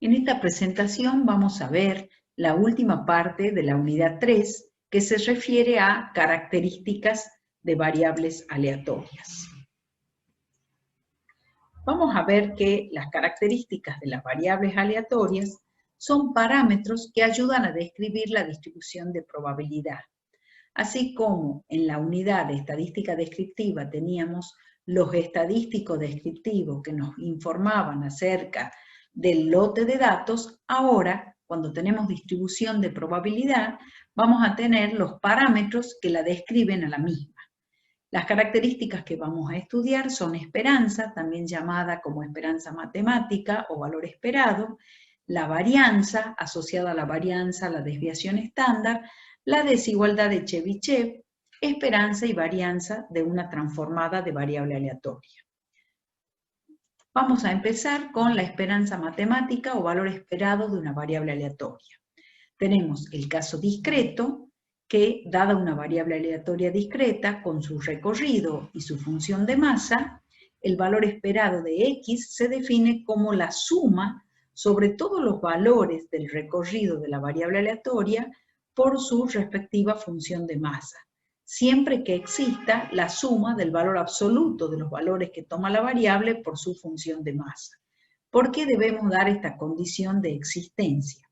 En esta presentación vamos a ver la última parte de la unidad 3 que se refiere a características de variables aleatorias. Vamos a ver que las características de las variables aleatorias son parámetros que ayudan a describir la distribución de probabilidad. Así como en la unidad de estadística descriptiva teníamos los estadísticos descriptivos que nos informaban acerca del lote de datos, ahora, cuando tenemos distribución de probabilidad, vamos a tener los parámetros que la describen a la misma. Las características que vamos a estudiar son esperanza, también llamada como esperanza matemática o valor esperado, la varianza, asociada a la varianza, la desviación estándar, la desigualdad de Chebyshev, esperanza y varianza de una transformada de variable aleatoria. Vamos a empezar con la esperanza matemática o valor esperado de una variable aleatoria. Tenemos el caso discreto, que dada una variable aleatoria discreta con su recorrido y su función de masa, el valor esperado de X se define como la suma sobre todos los valores del recorrido de la variable aleatoria por su respectiva función de masa, siempre que exista la suma del valor absoluto de los valores que toma la variable por su función de masa. ¿Por qué debemos dar esta condición de existencia?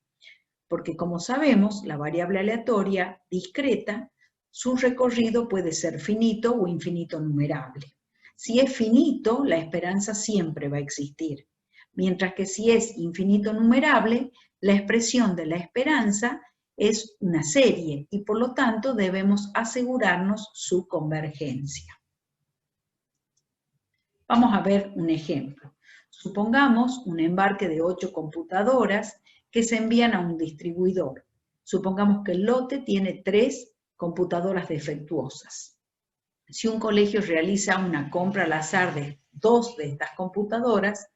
Porque como sabemos, la variable aleatoria discreta, su recorrido puede ser finito o infinito numerable. Si es finito, la esperanza siempre va a existir, mientras que si es infinito numerable, la expresión de la esperanza es una serie y por lo tanto debemos asegurarnos su convergencia. Vamos a ver un ejemplo. Supongamos un embarque de 8 computadoras que se envían a un distribuidor. Supongamos que el lote tiene 3 computadoras defectuosas. Si un colegio realiza una compra al azar de 2 de estas computadoras,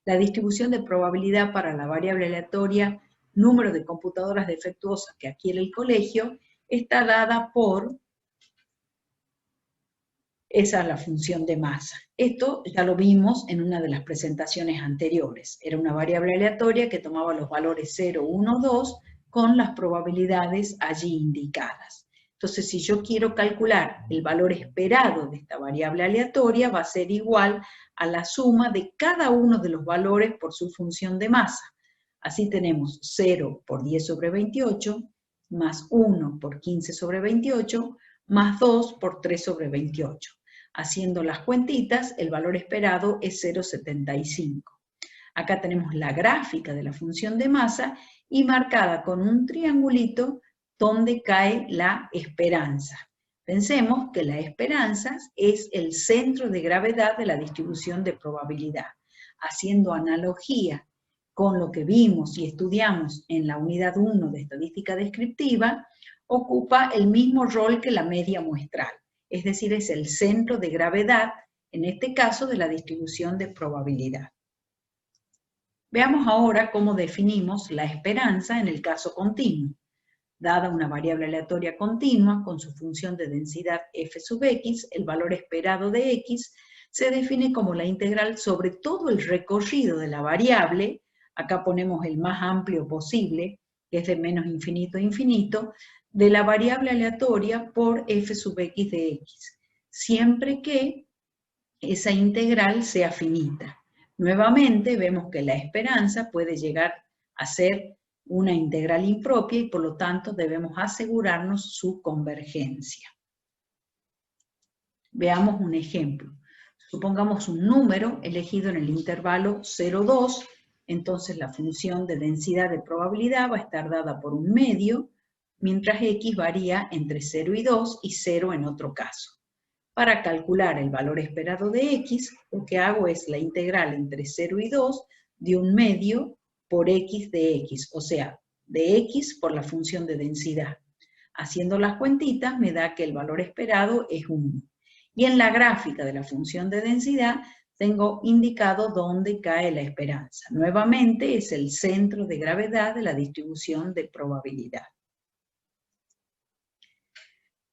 la distribución de probabilidad para la variable aleatoria número de computadoras defectuosas que adquiere el colegio está dada por... Esa es la función de masa. Esto ya lo vimos en una de las presentaciones anteriores. Era una variable aleatoria que tomaba los valores 0, 1, 2 con las probabilidades allí indicadas. Entonces, si yo quiero calcular el valor esperado de esta variable aleatoria, va a ser igual a la suma de cada uno de los valores por su función de masa. Así tenemos 0 por 10 sobre 28, más 1 por 15 sobre 28, más 2 por 3 sobre 28. Haciendo las cuentitas, el valor esperado es 0,75. Acá tenemos la gráfica de la función de masa y marcada con un triangulito donde cae la esperanza. Pensemos que la esperanza es el centro de gravedad de la distribución de probabilidad. Haciendo analogía con lo que vimos y estudiamos en la unidad 1 de estadística descriptiva, ocupa el mismo rol que la media muestral. Es decir, es el centro de gravedad, en este caso, de la distribución de probabilidad. Veamos ahora cómo definimos la esperanza en el caso continuo. Dada una variable aleatoria continua con su función de densidad f sub x, el valor esperado de x se define como la integral sobre todo el recorrido de la variable, acá ponemos el más amplio posible, que es de menos infinito a infinito, de la variable aleatoria por f sub x de x, siempre que esa integral sea finita. Nuevamente vemos que la esperanza puede llegar a ser una integral impropia y por lo tanto debemos asegurarnos su convergencia. Veamos un ejemplo. Supongamos un número elegido en el intervalo 0,2, entonces la función de densidad de probabilidad va a estar dada por un medio, mientras x varía entre 0 y 2 y 0 en otro caso. Para calcular el valor esperado de x, lo que hago es la integral entre 0 y 2 de un medio por x de x, o sea, de x por la función de densidad. Haciendo las cuentitas me da que el valor esperado es 1. Y en la gráfica de la función de densidad tengo indicado dónde cae la esperanza. Nuevamente es el centro de gravedad de la distribución de probabilidad.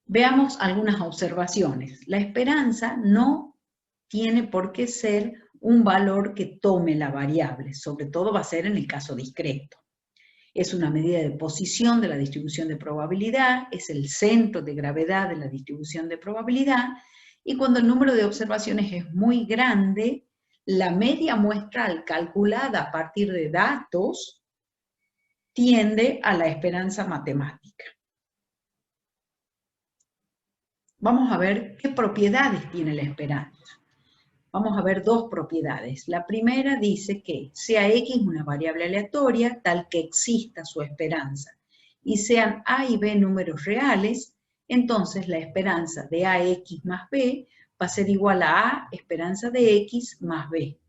Veamos algunas observaciones. La esperanza no tiene por qué ser un valor que tome la variable, sobre todo va a ser en el caso discreto. Es una medida de posición de la distribución de probabilidad, es el centro de gravedad de la distribución de probabilidad, y cuando el número de observaciones es muy grande, la media muestral calculada a partir de datos tiende a la esperanza matemática. Vamos a ver qué propiedades tiene la esperanza. Vamos a ver dos propiedades. La primera dice que sea X una variable aleatoria tal que exista su esperanza y sean A y B números reales, entonces la esperanza de AX más B va a ser igual a A esperanza de X más B.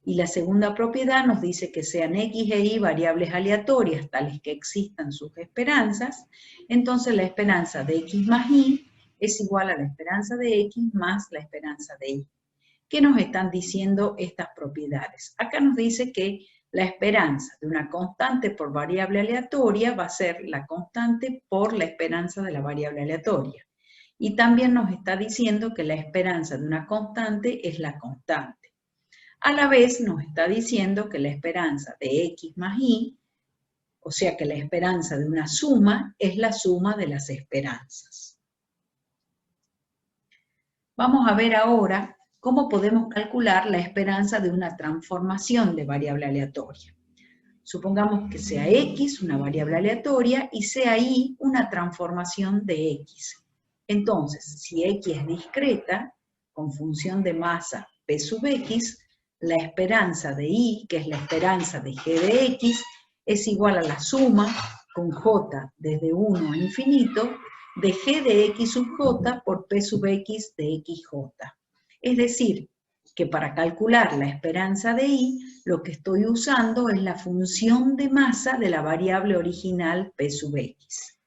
Y la segunda propiedad nos dice que sean X e Y variables aleatorias tales que existan sus esperanzas, entonces la esperanza de X más Y es igual a la esperanza de X más la esperanza de Y. ¿Qué nos están diciendo estas propiedades? Acá nos dice que la esperanza de una constante por variable aleatoria va a ser la constante por la esperanza de la variable aleatoria. Y también nos está diciendo que la esperanza de una constante es la constante. A la vez nos está diciendo que la esperanza de X más Y, o sea que la esperanza de una suma, es la suma de las esperanzas. Vamos a ver ahora cómo podemos calcular la esperanza de una transformación de variable aleatoria. Supongamos que sea X una variable aleatoria y sea Y una transformación de X. Entonces, si X es discreta, con función de masa P sub X, la esperanza de Y, que es la esperanza de G de X, es igual a la suma con J desde 1 a infinito de G de X sub J por P sub X de XJ. Es decir, que para calcular la esperanza de Y, lo que estoy usando es la función de masa de la variable original P sub X.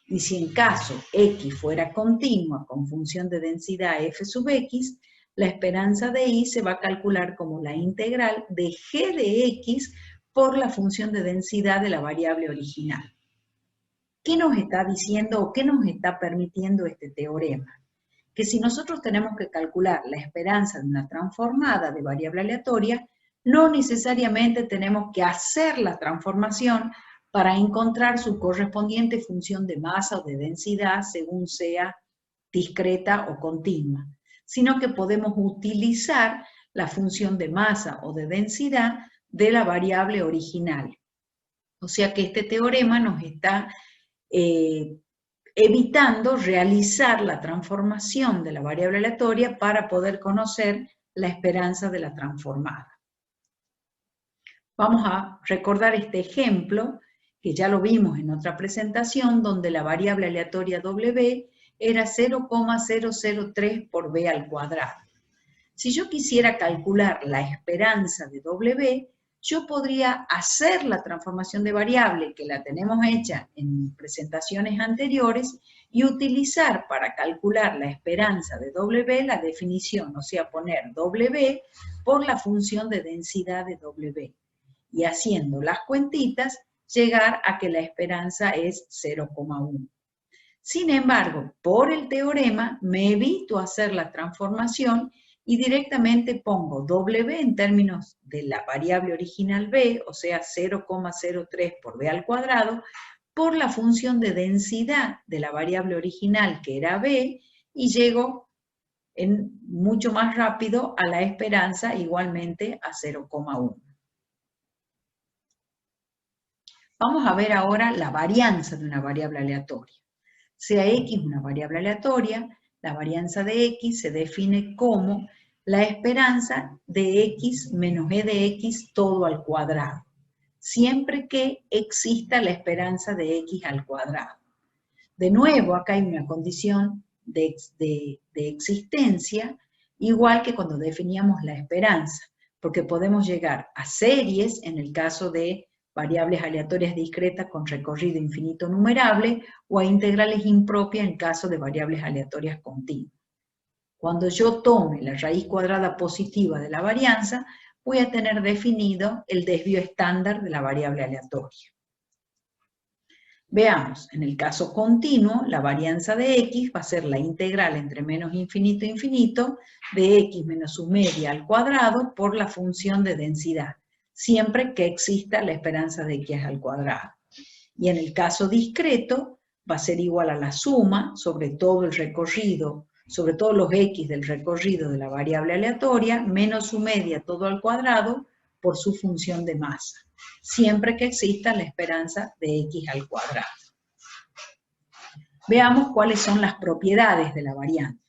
Y si en caso X fuera continua con función de densidad F sub X, la esperanza de Y se va a calcular como la integral de G de X por la función de densidad de la variable original. ¿Qué nos está diciendo o qué nos está permitiendo este teorema? Que si nosotros tenemos que calcular la esperanza de una transformada de variable aleatoria, no necesariamente tenemos que hacer la transformación para encontrar su correspondiente función de masa o de densidad según sea discreta o continua, sino que podemos utilizar la función de masa o de densidad de la variable original. O sea que este teorema nos está evitando realizar la transformación de la variable aleatoria para poder conocer la esperanza de la transformada. Vamos a recordar este ejemplo, que ya lo vimos en otra presentación, donde la variable aleatoria W era 0,003 por B al cuadrado. Si yo quisiera calcular la esperanza de W, yo podría hacer la transformación de variable, que la tenemos hecha en presentaciones anteriores, y utilizar para calcular la esperanza de W la definición, o sea, poner W por la función de densidad de W. Y haciendo las cuentitas, llegar a que la esperanza es 0,1. Sin embargo, por el teorema, me evito hacer la transformación y directamente pongo W en términos de la variable original B, o sea 0,03 por B al cuadrado, por la función de densidad de la variable original que era B, y llego mucho más rápido a la esperanza igualmente a 0,1. Vamos a ver ahora la varianza de una variable aleatoria. Sea X una variable aleatoria, la varianza de X se define como la esperanza de X menos E de X todo al cuadrado, siempre que exista la esperanza de X al cuadrado. De nuevo, acá hay una condición de existencia, igual que cuando definíamos la esperanza, porque podemos llegar a series en el caso de variables aleatorias discretas con recorrido infinito numerable, o a integrales impropias en caso de variables aleatorias continuas. Cuando yo tome la raíz cuadrada positiva de la varianza, voy a tener definido el desvío estándar de la variable aleatoria. Veamos, en el caso continuo, la varianza de x va a ser la integral entre menos infinito e infinito de x menos su media al cuadrado por la función de densidad, siempre que exista la esperanza de x al cuadrado. Y en el caso discreto, va a ser igual a la suma sobre todo el recorrido, sobre todos los x del recorrido de la variable aleatoria, menos su media todo al cuadrado por su función de masa, siempre que exista la esperanza de x al cuadrado. Veamos cuáles son las propiedades de la varianza.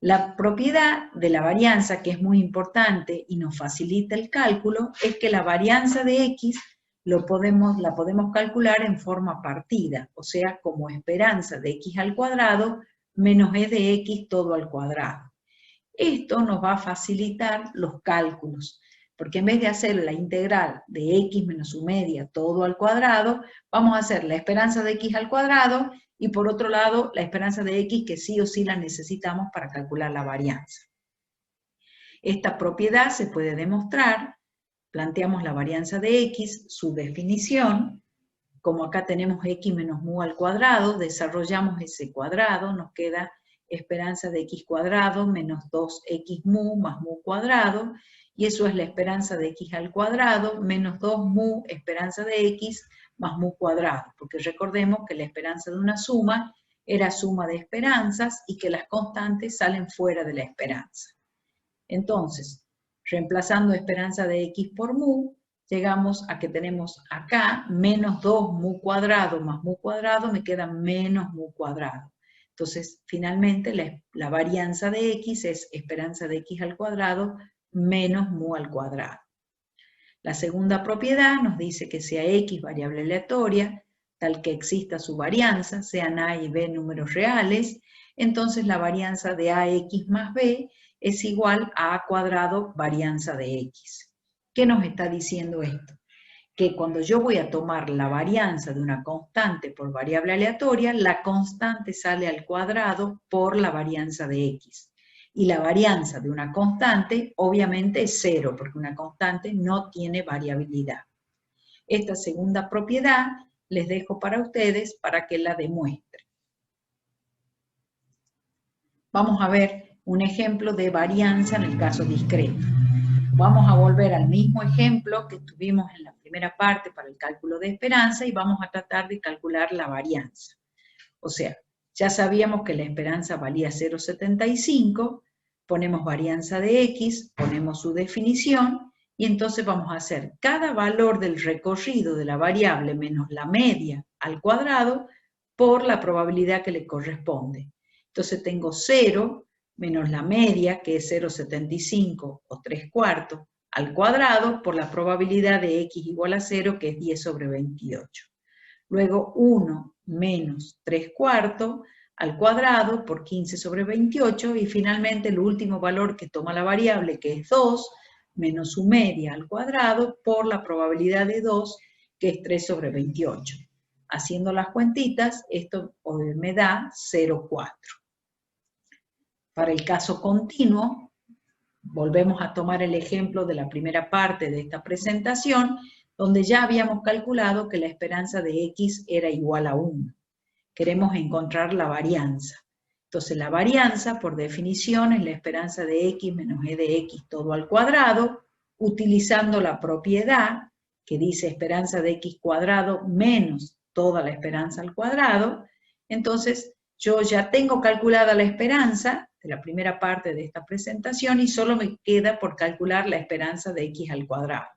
La propiedad de la varianza, que es muy importante y nos facilita el cálculo, es que la varianza de x la podemos calcular en forma partida, o sea, como esperanza de x al cuadrado menos e de x todo al cuadrado. Esto nos va a facilitar los cálculos, porque en vez de hacer la integral de x menos su media todo al cuadrado, vamos a hacer la esperanza de x al cuadrado y por otro lado la esperanza de x que sí o sí la necesitamos para calcular la varianza. Esta propiedad se puede demostrar, planteamos la varianza de x, su definición, como acá tenemos x menos mu al cuadrado, desarrollamos ese cuadrado, nos queda esperanza de x cuadrado menos 2x mu más mu cuadrado, y eso es la esperanza de x al cuadrado menos 2 mu esperanza de x más mu cuadrado, porque recordemos que la esperanza de una suma era suma de esperanzas y que las constantes salen fuera de la esperanza. Entonces, reemplazando esperanza de x por mu, llegamos a que tenemos acá menos 2 mu cuadrado más mu cuadrado, me queda menos mu cuadrado. Entonces, finalmente, la varianza de x es esperanza de x al cuadrado menos mu al cuadrado. La segunda propiedad nos dice que sea x variable aleatoria, tal que exista su varianza, sean a y b números reales, entonces la varianza de ax más b es igual a a cuadrado varianza de x. ¿Qué nos está diciendo esto? Que cuando yo voy a tomar la varianza de una constante por variable aleatoria, la constante sale al cuadrado por la varianza de x. Y la varianza de una constante obviamente es cero, porque una constante no tiene variabilidad. Esta segunda propiedad les dejo para ustedes para que la demuestren. Vamos a ver un ejemplo de varianza en el caso discreto. Vamos a volver al mismo ejemplo que tuvimos en la primera parte para el cálculo de esperanza y vamos a tratar de calcular la varianza. O sea, ya sabíamos que la esperanza valía 0,75, ponemos varianza de x, ponemos su definición, y entonces vamos a hacer cada valor del recorrido de la variable menos la media al cuadrado por la probabilidad que le corresponde. Entonces tengo 0 menos la media, que es 0,75 o 3/4, al cuadrado por la probabilidad de x igual a 0, que es 10 sobre 28. Luego 1 menos 3/4 al cuadrado por 15 sobre 28, y finalmente el último valor que toma la variable, que es 2, menos su media al cuadrado por la probabilidad de 2, que es 3 sobre 28. Haciendo las cuentitas, esto me da 0,4. Para el caso continuo, volvemos a tomar el ejemplo de la primera parte de esta presentación, donde ya habíamos calculado que la esperanza de x era igual a 1. Queremos encontrar la varianza. Entonces la varianza, por definición, es la esperanza de x menos e de x todo al cuadrado, utilizando la propiedad que dice esperanza de x cuadrado menos toda la esperanza al cuadrado. Entonces yo ya tengo calculada la esperanza de la primera parte de esta presentación y solo me queda por calcular la esperanza de x al cuadrado.